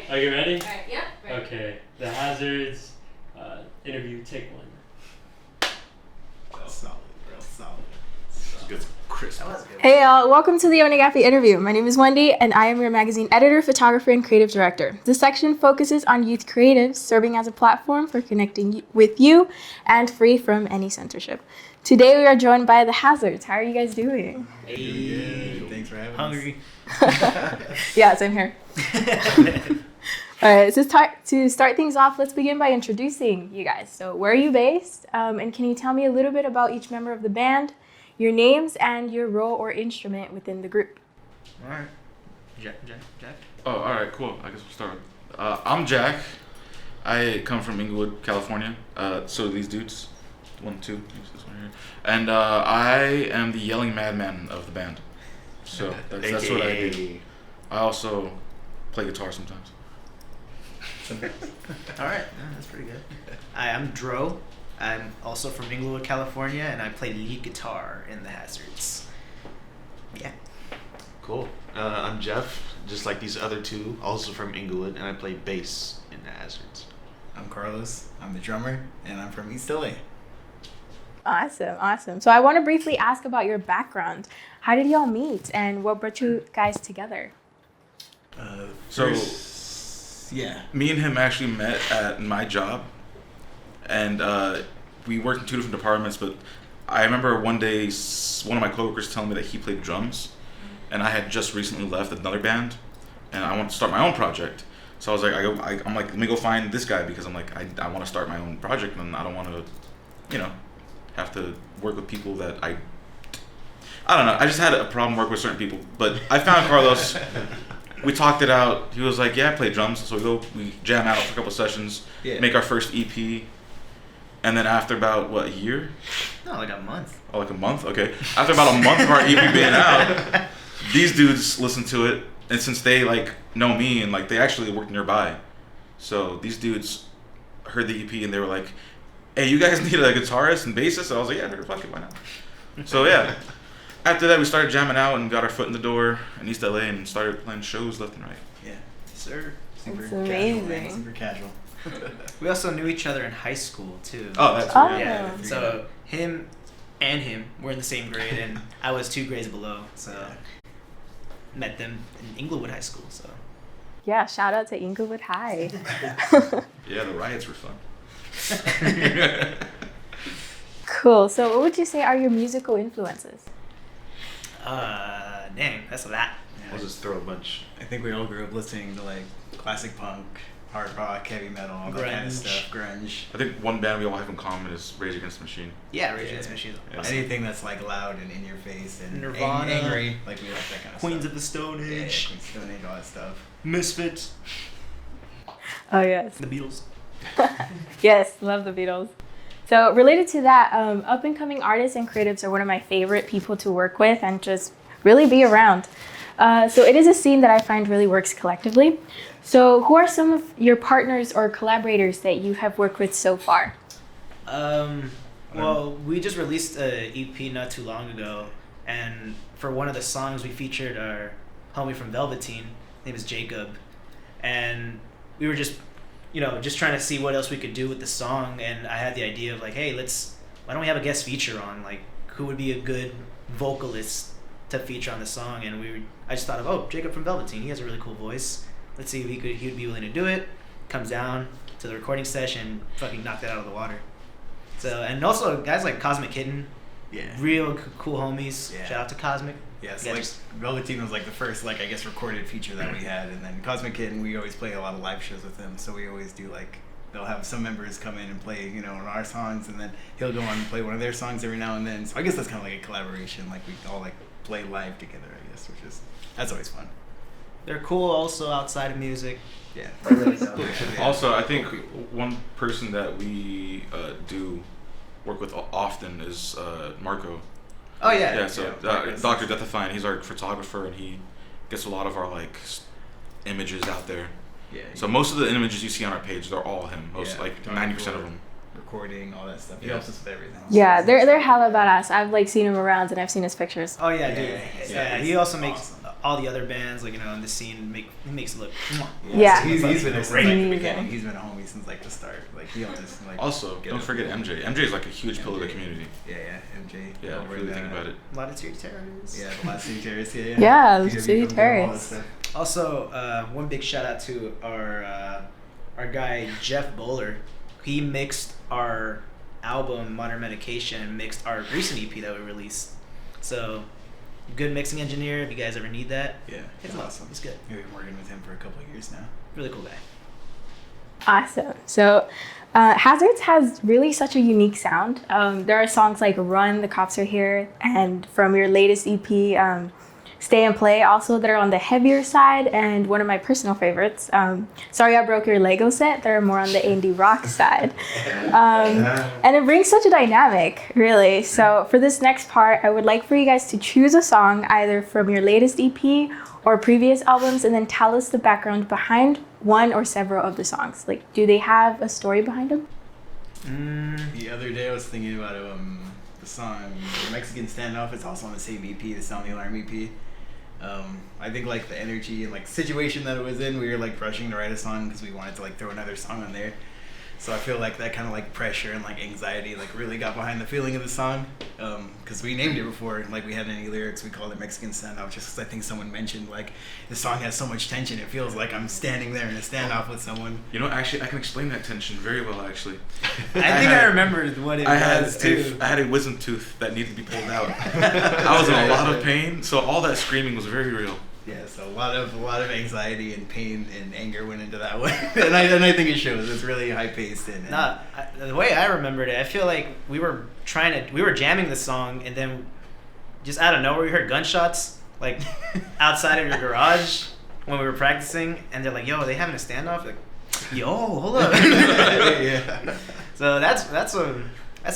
Okay. Are you ready? Alright, yep. Ready. Okay. The Hazards interview, take one. Real solid. Good, crisp. Hey y'all, welcome to the Eonagapi interview. My name is Wendy and I am your magazine editor, photographer, and creative director. This section focuses on youth creatives, serving as a platform for connecting with you and free from any censorship. Today we are joined by the Hazards. How are you guys doing? Hey. Thanks for having Hungry. Yeah, same here. Alright, so to start things off, let's begin by introducing you guys. So where are you based? And can you tell me a little bit about each member of the band, your names, and your role or instrument within the group? Alright. Jack. Oh, all right, cool. I guess we'll start. I'm Jack. I come from Inglewood, California. So do these dudes. 1, 2. This one here. And I am the yelling madman of the band. So that's what I do. I also play guitar sometimes. Alright, that's pretty good. Hi, I'm Dro. I'm also from Inglewood, California, and I play lead guitar in the Hazards. Yeah. Cool. I'm Jeff, just like these other two, also from Inglewood, and I play bass in the Hazards. I'm Carlos. I'm the drummer, and I'm from East LA. Awesome. So I want to briefly ask about your background. How did y'all meet, and what brought you guys together? Me and him actually met at my job, and we worked in 2 different departments, but I remember one day one of my coworkers telling me that he played drums, and I had just recently left another band, and I wanted to start my own project. So I was like, I'm like, let me go find this guy, because I'm like, I want to start my own project, and I don't want to, have to work with people that I don't know. I just had a problem working with certain people, but I found Carlos. We talked it out. He was like, yeah, I play drums. So we jam out for a couple sessions, make our first EP. And then after about, a year? No, like a month. Oh, like a month? Okay. After about a month of our EP being out, these dudes listened to it. And since they, know me and, they actually worked nearby. So these dudes heard the EP and they were like, hey, you guys need a guitarist and bassist? And I was like, yeah, fuck it, why not? So, yeah. After that, we started jamming out and got our foot in the door in East LA and started playing shows left and right. Yeah. Sir. Super That's casual, amazing. man. Super casual. We also knew each other in high school, too. Oh, that's Oh. weird. Yeah, so him and him were in the same grade, and I was 2 grades below, so met them in Inglewood High School, so. Yeah, shout out to Inglewood High. Yeah, the riots were fun. Cool. So what would you say are your musical influences? Dang, that's a lot. I'll just throw a bunch. I think we all grew up listening to classic punk, hard rock, heavy metal, all that kind of Grunge. stuff. Grunge. I think one band we all have in common is Rage Against the Machine. Yeah, Rage Against the Machine. Yeah. Anything that's loud and in your face and Nirvana. angry, we like that kind of Queens stuff. of the Stone Yeah, Age. Queens of the Stone Age, all that stuff. Misfits. Oh, yes. The Beatles. Yes, love the Beatles. So related to that, up-and-coming artists and creatives are one of my favorite people to work with and just really be around. So it is a scene that I find really works collectively. So who are some of your partners or collaborators that you have worked with so far? Well, we just released an EP not too long ago, and for one of the songs we featured our homie from Velvateen. His name is Jacob, and we were just trying to see what else we could do with the song, and I had the idea of hey, why don't we have a guest feature on, who would be a good vocalist to feature on the song, and I just thought of, Jacob from Velvateen, he has a really cool voice. Let's see if he would be willing to do it. Comes down to the recording session, fucking knocked it out of the water. So, and also guys like Cosmic Kitten, real cool homies. Yeah. Shout out to Cosmic. Yeah, so Yeah, Velvateen was the first recorded feature that we had, and then Cosmic Kitten, we always play a lot of live shows with him, so we always do they'll have some members come in and play one of our songs, and then he'll go on and play one of their songs every now and then. So I guess that's kind of like a collaboration, we all play live together, I guess, that's always fun. They're cool also outside of music. Yeah. They're really dope. Also, I think one person that we do work with often is Marco. Oh yeah. Yeah, so Dr. Deathifying, he's our photographer, and he gets a lot of our images out there. Yeah. So most of the images you see on our page, they're all him. Most 90% of them. Recording, all that stuff. He helps us with everything. Yeah, they're hella badass. I've seen him around and I've seen his pictures. Oh yeah, dude. Yeah, he also makes all the other bands, like, you know, in the scene, he makes it look. Yeah. So he's been there since like Amazing. the beginning. He's been a homie since like the start. Like he'll just like. Also, get don't up. forget MJ. MJ is like a huge pillar of the community. Yeah, MJ. Yeah, Over really in, think about it. A lot of City Terrors. Yeah, the last City Terrace. Yeah. Yeah, PW City from there, all Terrace. that stuff. Also, one big shout out to our guy Jeff Bowler. He mixed our album Modern Medication and mixed our recent EP that we released. So, good mixing engineer. If you guys ever need that, Yeah, hit him up. He's good. We've been working with him for a couple of years now. Really cool guy. Awesome. So, Hazards has really such a unique sound. There are songs like Run, The Cops Are Here, and from your latest EP, Stay and Play, also that are on the heavier side, and one of my personal favorites, Sorry I Broke Your Lego Set, that are more on the indie rock side. And it brings such a dynamic, really. So for this next part, I would like for you guys to choose a song either from your latest EP or previous albums, and then tell us the background behind one or several of the songs. Like, do they have a story behind them? The other day I was thinking about the song Mexican Standoff. It's also on the same EP, the Sound the Alarm EP. I think like the energy and like situation that it was in, we were like rushing to write a song because we wanted to like throw another song on there. So I feel like that kind of like pressure and like anxiety like really got behind the feeling of the song, because we named it before, like we had any lyrics, we called it Mexican Standoff just because I think someone mentioned like the song has so much tension, it feels like I'm standing there in a standoff with someone. You know, actually, I can explain that tension very well. Actually, I think I remembered what it was too. I had a wisdom tooth that needed to be pulled out. I was in a lot of pain, so all that screaming was very real. Yeah, so a lot of anxiety and pain and anger went into that one, and I think it shows. It's really high paced and The way I remembered it, I feel like we were jamming the song, and then just out of nowhere we heard gunshots like outside of your garage when we were practicing, and they're like, "Yo, are they having a standoff?" Like, "Yo, hold up." yeah. So that's a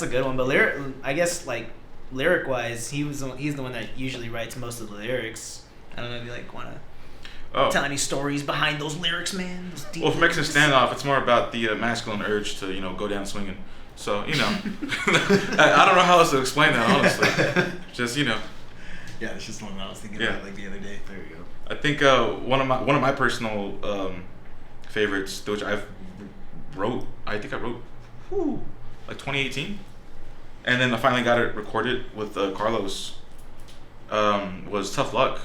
good one. But lyric wise, he's the one that usually writes most of the lyrics. I don't know if you like want to tell any stories behind those lyrics, man. Well, for Mexican Standoff, it's more about the masculine urge to, you know, go down swinging. So, you know, I don't know how else to explain that, honestly. Just, you know. Yeah, it's just one that I was thinking Yeah. about like the other day. There you go. I think one of my personal favorites, which I wrote like 2018, and then I finally got it recorded with Carlos. Was Tough Luck.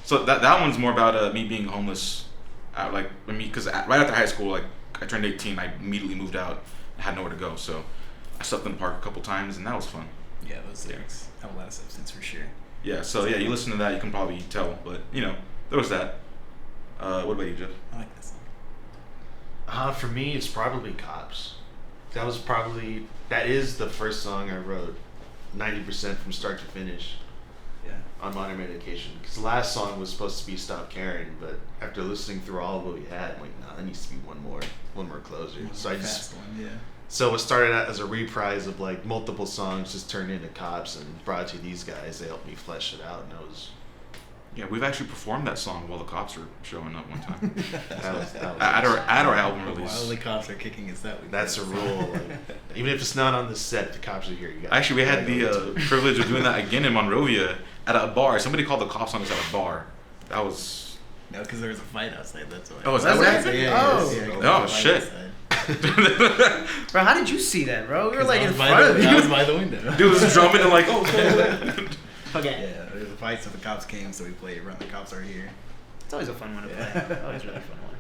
So that one's more about me being homeless, because right after high school, like I turned 18, I immediately moved out. I had nowhere to go, so I slept in the park a couple times, and that was fun. Yeah, those lyrics have a lot of substance for sure. Yeah, so yeah, you listen to that, you can probably tell, but you know, there was that. What about you, Jeff? I like that song. For me, it's probably Cops. That is the first song I wrote, 90% from start to finish. Yeah. On Modern Medication, because the last song was supposed to be Stop Caring, but after listening through all of what we had, I'm like, nah, there needs to be one more closer. So So what started out as a reprise of like multiple songs just turned into Cops and brought it to these guys. They helped me flesh it out, and it was. Yeah, we've actually performed that song while the cops were showing up one time. That was at our album release. While the cops are kicking us out. That's a rule. Like, even if it's not on the set, the cops are here. You Actually, we had the privilege of doing that again in Monrovia at a bar. Somebody called the cops on us at a bar. That was. No, because there was a fight outside. That's why. Oh, is that what happened? Yeah, Oh, shit. Bro, how did you see that, bro? We were like in I front of you. was by the window. Dude was drumming and like, oh. Okay. Yeah, there was a fight, so the cops came, so we played Run, the Cops Are Here. It's always a fun one to play. Always a really fun one.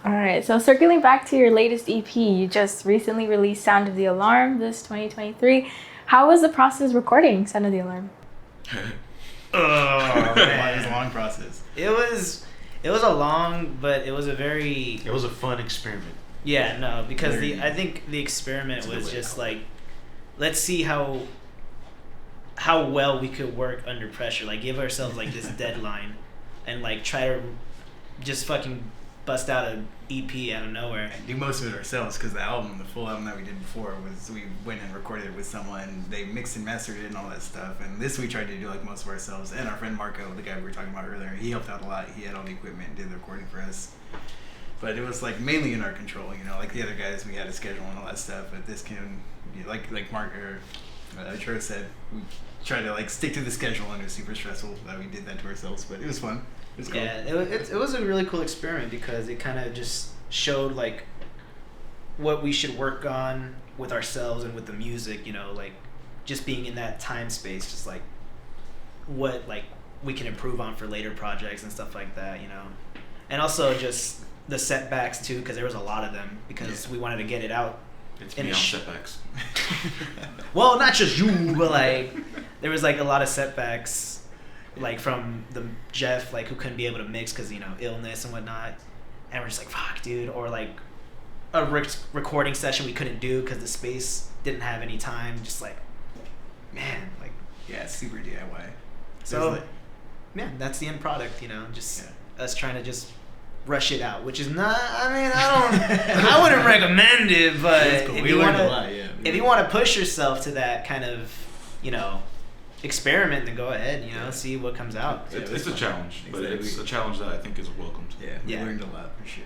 All right, so circling back to your latest EP, you just recently released Sound of the Alarm this 2023. How was the process recording Sound of the Alarm? Oh, man. It was a long process. It was a long, but it was a very... It was a fun experiment. Yeah, no, because I think the experiment was just like, let's see how well we could work under pressure. Like, give ourselves like this deadline, and like try to just fucking bust out an EP out of nowhere. And do most of it ourselves, because the full album that we did before was we went and recorded it with someone. They mixed and mastered it and all that stuff. And this we tried to do like most of ourselves. And our friend Marco, the guy we were talking about earlier, he helped out a lot. He had all the equipment and did the recording for us. But it was like mainly in our control, you know. Like the other guys, we had a schedule and all that stuff. But this can, like Mark or Tro said, try to like stick to the schedule, and it was super stressful that we did that to ourselves, but it was fun. It was cool. Yeah, it was a really cool experiment because it kind of just showed like what we should work on with ourselves and with the music, you know, like just being in that time space, just like what like we can improve on for later projects and stuff like that, you know. And also just the setbacks too, because there was a lot of them because we wanted to get it out. It's beyond setbacks. Well, not just you, but like there was like a lot of setbacks, like from the Jeff, like who couldn't be able to mix because, you know, illness and whatnot, and we're just like, fuck, dude. Or like a recording session we couldn't do because the space didn't have any time. Just like, man, like yeah, super DIY. So like, yeah, that's the end product, you know, just us trying to just rush it out, which is not, I mean, I wouldn't recommend it, but cool. if We you learned want a lot, if you want to push yourself to that kind of, you know, experiment, then go ahead, you know, see what comes out. It's a challenge, but Exactly. it's a challenge that I think is welcomed. Yeah, we learned a lot for sure.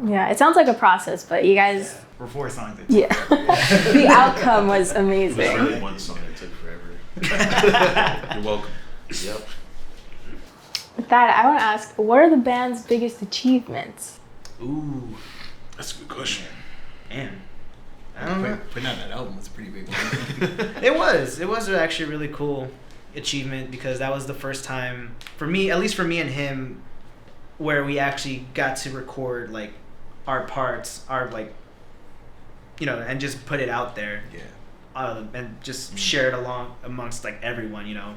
Yeah, it sounds like a process, but you guys, For 4 songs, yeah, the outcome was It was amazing. really one song that took forever. You're welcome. Yep. With that, I want to ask, what are the band's biggest achievements? Ooh, That's a good question. man. I don't know. Putting out that album was a pretty big one. It was actually a really cool achievement because that was the first time for me, at least for me and him, where we actually got to record like our parts, our like, you know, and just put it out there. Yeah. And just share it along amongst like everyone, you know.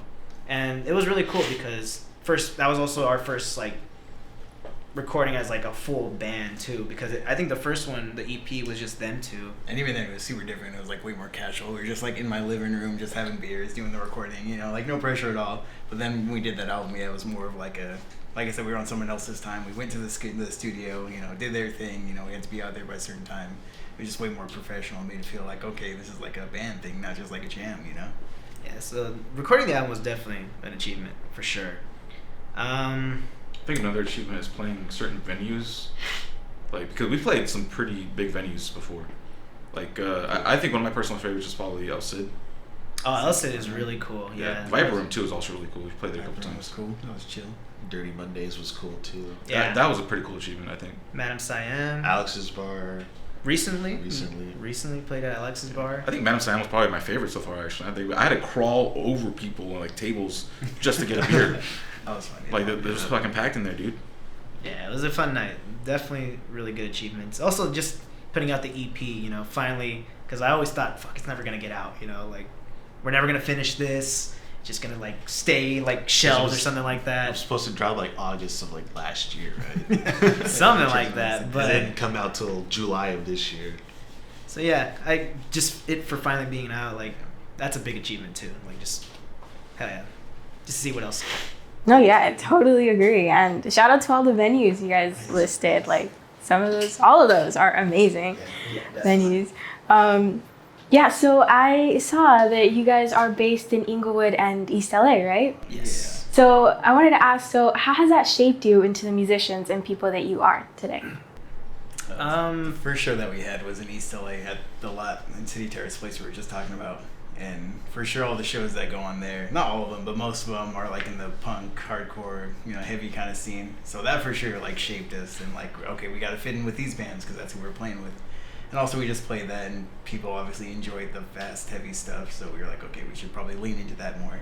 And it was really cool because that was also our first like recording as like a full band too, because I think the first one, the EP, was just them two. And even then, it was super different. It was like way more casual. We were just like in my living room, just having beers, doing the recording. You know, like no pressure at all. But then when we did that album, yeah, it was more of like like I said, we were on someone else's time. We went to the studio, you know, did their thing. You know, we had to be out there by a certain time. It was just way more professional. Made it feel like, okay, this is like a band thing, not just like a jam. You know. Yeah. So recording the album was definitely an achievement for sure. I think another achievement is playing certain venues, like because we played some pretty big venues before. Like I think one of my personal favorites is probably El Cid. Oh, El Cid is really cool. Yeah. Viper Room too is also really cool. We played there a couple That times. was cool. That was chill. Dirty Mondays was cool too. Yeah. That was a pretty cool achievement, I think. Madame Siam. Alex's bar. Recently played at Alex's bar. I think Madame Sam was probably my favorite so far. Actually, I think I had to crawl over people and like tables just to get a beer. That was fun. Like they're just fucking packed in there, dude. Yeah, it was a fun night. Definitely really good achievements. Also, just putting out the EP, you know, finally, because I always thought, fuck, it's never gonna get out, you know, like we're never gonna finish this. It's just gonna like stay like shelves or something like It was that. supposed to drop like August of like last year, right? Something like that. But But it didn't come out till July of this year. so yeah, I just it for finally being out, like that's a big achievement too. Like just hell yeah, just see what else. No, yeah, I totally agree. And shout out to all the venues you guys listed. Like all of those are amazing venues. Yeah, so I saw that you guys are based in Inglewood and East LA, right? Yes. So I wanted to ask, so how has that shaped you into the musicians and people that you are today? The first show that we had was in East LA at the lot in City Terrace place we were just talking about. And for sure, all the shows that go on there, not all of them, but most of them are like in the punk, hardcore, you know, heavy kind of scene. So that for sure like shaped us and like, okay, we got to fit in with these bands because that's who we're playing with. And also we just played that and people obviously enjoyed the fast, heavy stuff. So we were like, okay, we should probably lean into that more.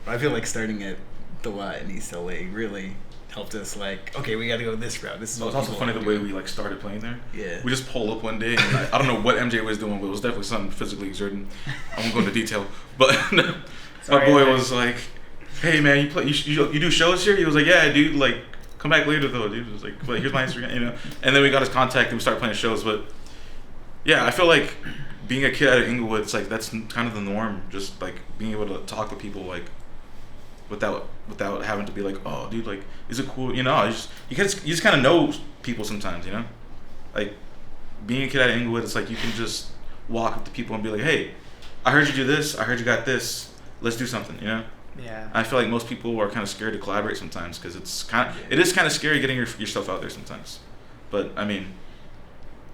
But I feel like starting at the lot in East LA really helped us like, okay, we got to go this route. This is It was what also people funny the wanna way do. we like started playing there. Yeah. We just pull up one day, and I don't know what MJ was doing, but it was definitely something physically exerting. I won't go into detail, but my boy was like, "Hey man, you do shows here?" He was like, "Yeah, dude. Like, come back later though, dude." It was like, "But here's my Instagram," you know. And then we got his contact and we started playing shows. But yeah, I feel like being a kid out of Inglewood, it's like that's kind of the norm. Just like being able to talk to people like without having to be like, "Oh, dude, like, is it cool?" You know, you just kind of know people sometimes, you know. Like being a kid out of Inglewood, it's like you can just walk up to people and be like, "Hey, I heard you do this. I heard you got this. Let's do something," you know. Yeah. I feel like most people are kind of scared to collaborate sometimes because it is kind of scary getting your stuff out there sometimes. But I mean,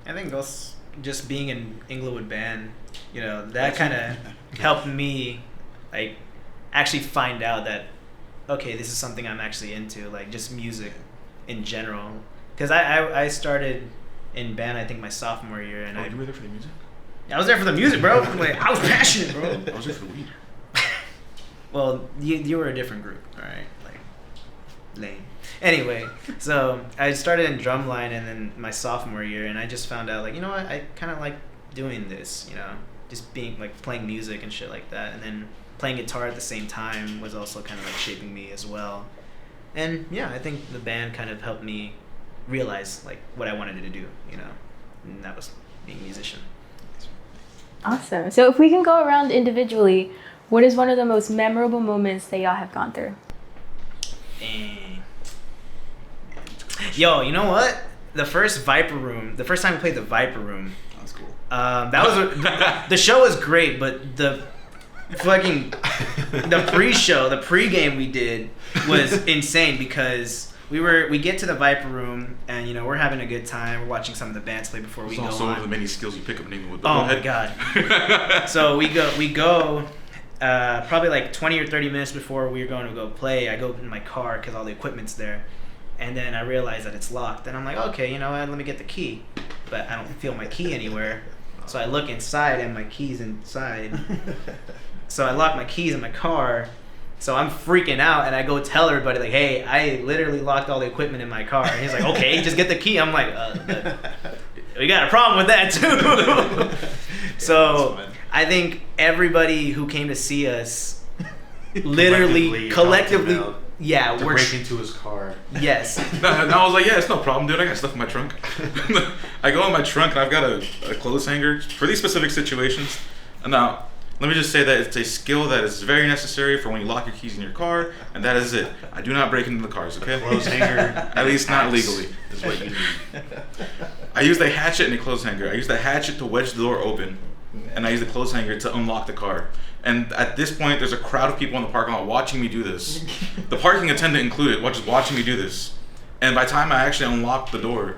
I think also just being an Inglewood band, you know, that kind of helped me like actually find out that, okay, this is something I'm actually into, like just music in general. Because I started in band, I think my sophomore year, and you were there for the music? I was there for the music, bro. Like, I was passionate, bro. I was there for the weed. Well, you were a different group, all right? Like, lame. Anyway, so I started in drumline and then my sophomore year, and I just found out, like, you know what? I kind of like doing this, you know, just being, like, playing music and shit like that. And then playing guitar at the same time was also kind of, like, shaping me as well. And, yeah, I think the band kind of helped me realize, like, what I wanted to do, you know? And that was being a musician. Awesome. So if we can go around individually, what is one of the most memorable moments that y'all have gone through? Yo, you know what? The first time we played the Viper Room. That was cool. The show was great, but the pre-show, the pre-game we did was insane because we get to the Viper Room and, you know, we're having a good time. We're watching some of the bands play before we go on. It's also one of the many skills you pick up in Inglewood. Oh my god. So we go probably like 20 or 30 minutes before we were going to go play. I go in my car because all the equipment's there. And then I realize that it's locked. And I'm like, okay, you know what? Let me get the key. But I don't feel my key anywhere. So I look inside and my key's inside. So I lock my keys in my car. So I'm freaking out and I go tell everybody, like, hey, I literally locked all the equipment in my car. And he's like, okay, just get the key. I'm like, we got a problem with that too. So I think everybody who came to see us literally, collectively, yeah, to break into his car. Yes. And I was like, yeah, it's no problem, dude. I got stuff in my trunk. I go in my trunk and I've got a clothes hanger for these specific situations. And now, let me just say that it's a skill that is very necessary for when you lock your keys in your car, and that is it. I do not break into the cars, okay? Clothes hanger. At least not legally. Is what you need. I use the hatchet and a clothes hanger. I use the hatchet to wedge the door open, and I use the clothes hanger to unlock the car. And at this point, there's a crowd of people in the parking lot watching me do this. The parking attendant included, just watching me do this. And by the time I actually unlock the door,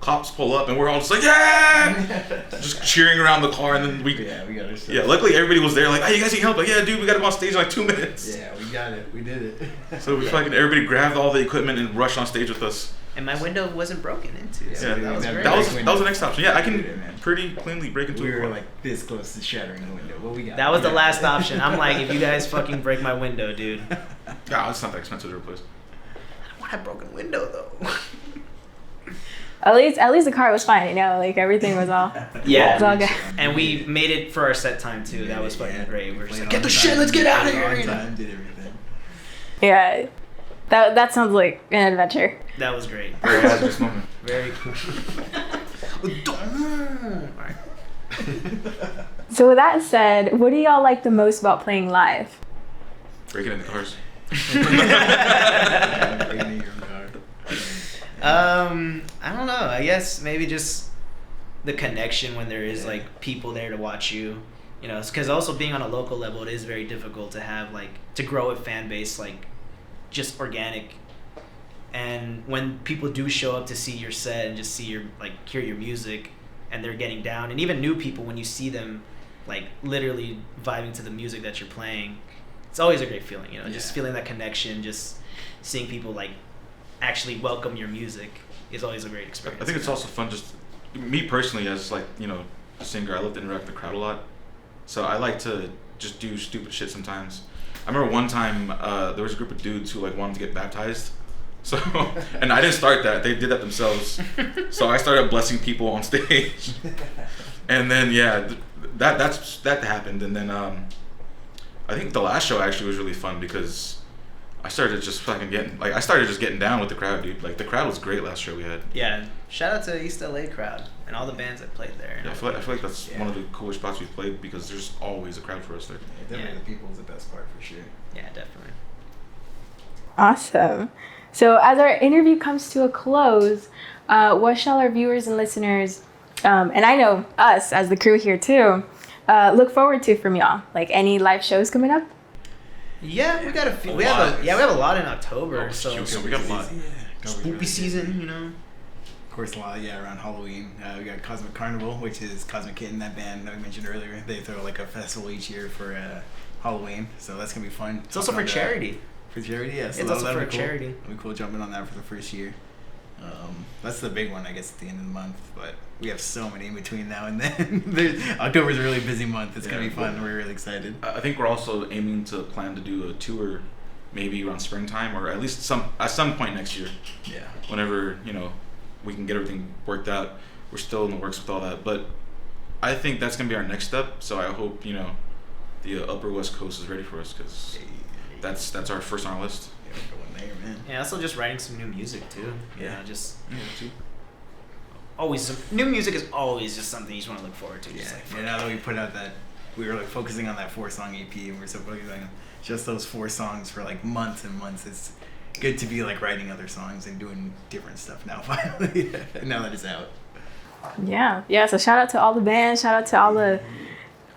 cops pull up and we're all just like, yeah! Just cheering around the car, and then we got it. Yeah, luckily everybody was there, like, hey, you guys need help? Like, yeah, dude, we got to go on stage in like 2 minutes. Yeah, we got it. We did it. So everybody grabbed all the equipment and rushed on stage with us. And my window wasn't broken into. Yeah, So that was great. That was the next option. Yeah, I can pretty cleanly break into We a were car. like this close to shattering the window. What we got? That was the last option. I'm like, if you guys fucking break my window, dude. Yeah, it's not that expensive to replace. I don't want a broken window though. At least the car was fine, you know, like everything was all Yeah. it was all good. And we made it for our set time too. That was fucking great. We were just Played like, on get the time, shit, let's get out of played here. on You know? time, did everything. Yeah. That sounds like an adventure. That was great. Very hazardous moment. Very cool. Alright. So with that said, what do y'all like the most about playing live? Breaking into cars. I don't know. I guess maybe just the connection when there is like people there to watch you. You know, because also being on a local level, it is very difficult to have like to grow a fan base like just organic. And when people do show up to see your set and just see your hear your music, and they're getting down, and even new people when you see them like literally vibing to the music that you're playing, it's always a great feeling. You know, just feeling that connection, just seeing people like actually welcome your music is always a great experience. I think it's also fun, just me personally as like, you know, a singer, I love to interact with the crowd a lot. So I like to just do stupid shit sometimes. I remember one time there was a group of dudes who like wanted to get baptized. So, and I didn't start that, they did that themselves. So I started blessing people on stage. And then that happened. And then I think the last show actually was really fun because I started just getting down with the crowd, dude. Like the crowd was great last show we had. Yeah, shout out to East LA crowd and all the bands that played there. Yeah, I feel like that's one of the coolest spots we've played because there's always a crowd for us there. Yeah, definitely the people is the best part for sure. Yeah, definitely. Awesome. So as our interview comes to a close, what shall our viewers and listeners, and I know us as the crew here too, look forward to from y'all? Like any live shows coming up? Yeah, we got a few. We have a lot in October. Oh, So shoot, we got a lot. spooky season, you know. Of course, a lot, around Halloween. We got Cosmic Carnival, which is Cosmic Kitten, that band that we mentioned earlier. They throw like a festival each year for Halloween, so that's gonna be fun. It's also for charity. For charity, yes. It's also for charity. It'll be cool jumping on that for the first year. That's the big one, I guess, at the end of the month. But we have so many in between now and then. October's a really busy month. It's gonna be fun. We're really excited. I think we're also aiming to plan to do a tour, maybe around springtime or at least at some point next year. Yeah. Whenever we can get everything worked out. We're still in the works with all that, but I think that's gonna be our next step. So I hope the Upper West Coast is ready for us because that's our first on our list. Yeah, we're going there, man. Yeah, also just writing some new music too. Yeah. Too. Always new music is always just something you just want to look forward to. Yeah. Just Now that we put out that, we were like focusing on that 4-song EP, and we're so focused on just those 4 songs for like months and months. It's good to be like writing other songs and doing different stuff now. Finally, now that it's out. Yeah. So shout out to all the bands. Shout out to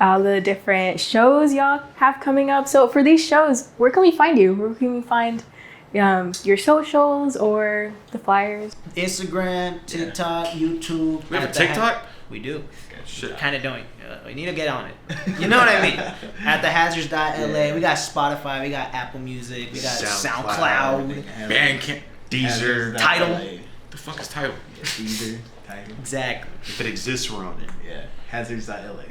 all the different shows y'all have coming up. So for these shows, where can we find you? Where can we find your socials or the flyers? Instagram, TikTok, YouTube. We have a TikTok? We do. Shit. Kind of don't. We need to get on it. You know what I mean? At thehazards.la. We got Spotify. We got Apple Music. We got SoundCloud. Bandcamp. Deezer. Tidal. The fuck is Tidal? Deezer. Tidal. Exactly. If it exists, we're on it. Yeah. Hazards.la.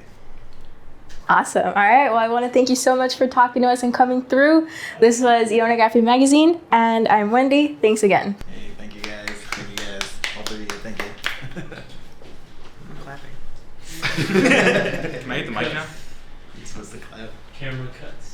Awesome. All right. Well, I want to thank you so much for talking to us and coming through. This was Eonagapi Magazine, and I'm Wendy. Thanks again. Hey, thank you guys. Thank you guys. All 3 of you. Thank you. I'm clapping. Can I hit the mic now? You're supposed to clap. Camera cuts.